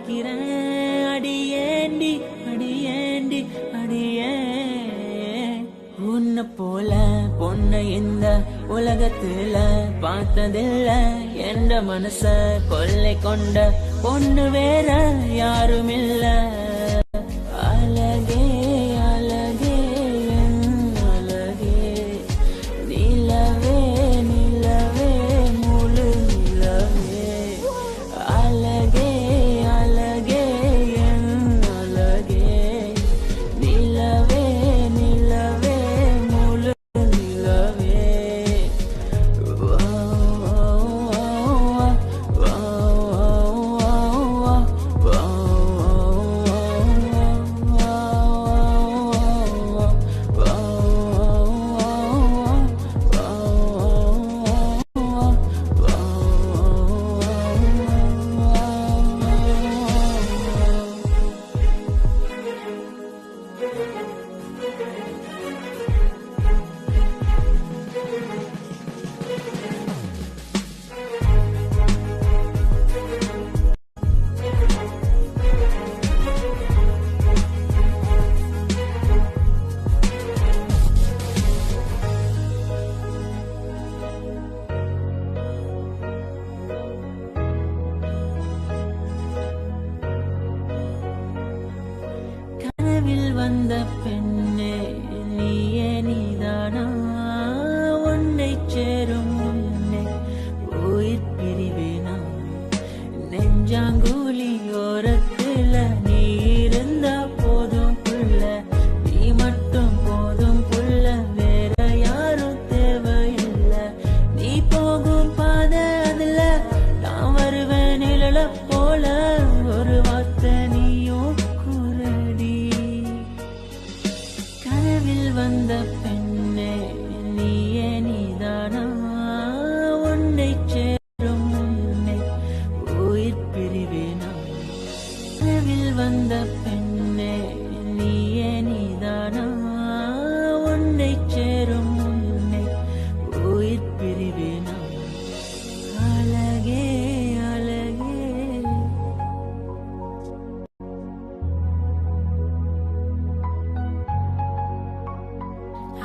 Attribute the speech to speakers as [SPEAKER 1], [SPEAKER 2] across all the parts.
[SPEAKER 1] நிக்கிறேன். அடியேண்டி அடியேண்டி அடியே உன்னை போல பொண்ணை இந்த உலகத்துல பார்த்ததில்ல. என்ற மனச கொள்ளை கொண்ட பொண்ணு வேற யாரும் இல்ல. அழகே அழகே என் அழகே நிலவே நிலவே முழு நிலவே. அழகே அழகே என் அழகே நிலவே நிலவே முழு நிலவே. கனவில் வந்த பெண்ணே நீயே நீதானா? உன்னை சேரும் முன்னே உயிர் பிரிவேனா? நெஞ்சாங்குழி ஓரத்துல நீ இருந்தா போதும் புள்ள. நீ மட்டும் போதும் புள்ள, வேற யாரும் தேவையில்லை. நீ போகும் பாதை அதுல நான் வருவேன் நிழல போல. ஒரு வார்த்தை நீயும் குரடி. கனவில் வந்த பெண்ணே நீயே நீதானா? உன்னை சேரும் முன்னே உயிர் பிரிவேனா? கனவில் வந்த பெண்ணே நீயே நீதானா? உன்னை சேரும் முன்னே உயிர் பிரிவேனா? அழகே அழகே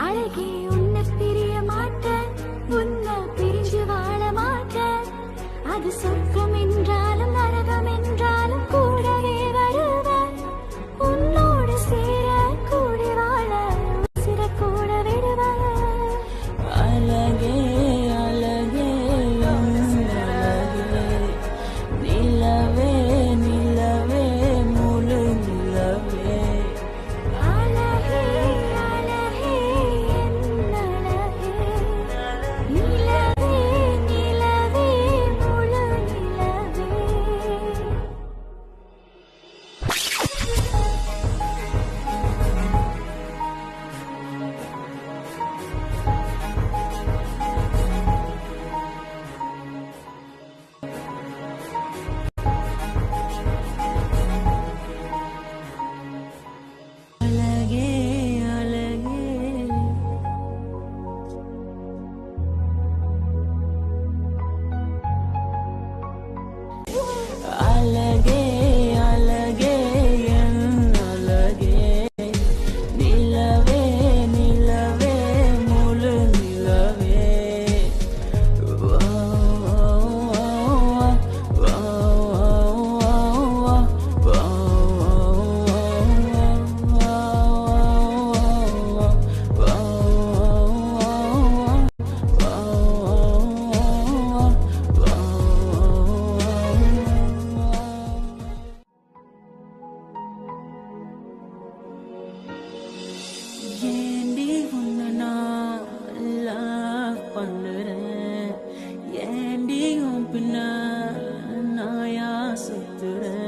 [SPEAKER 2] அழகே உன்னை பிரிய மாட்டேன், உன்னை பிரிஞ்சு வாழ மாட்டேன். அது சொர்க்கம் என்றாலும் நரகம் என்றாலும் கூடவே வருவேன். உன்னோடு சேர கூடி வாழ உசிர கூட விடுவேன்.
[SPEAKER 1] அழகே அழகே என் அழகே நிலவே நிலவே முழு நிலவே.
[SPEAKER 2] அழகே அழகே என் அழகே நிலவே நிலவே முழு நிலவே.
[SPEAKER 1] அழகே அழகே அழகே அழகே என் அழகே நிலவே நிலவே முழு நிலவே. ஏண்டி உன்னை நான் love பண்ணுறேன்? ஏண்டி உன் பின்ன நாயா சுத்துறேன்?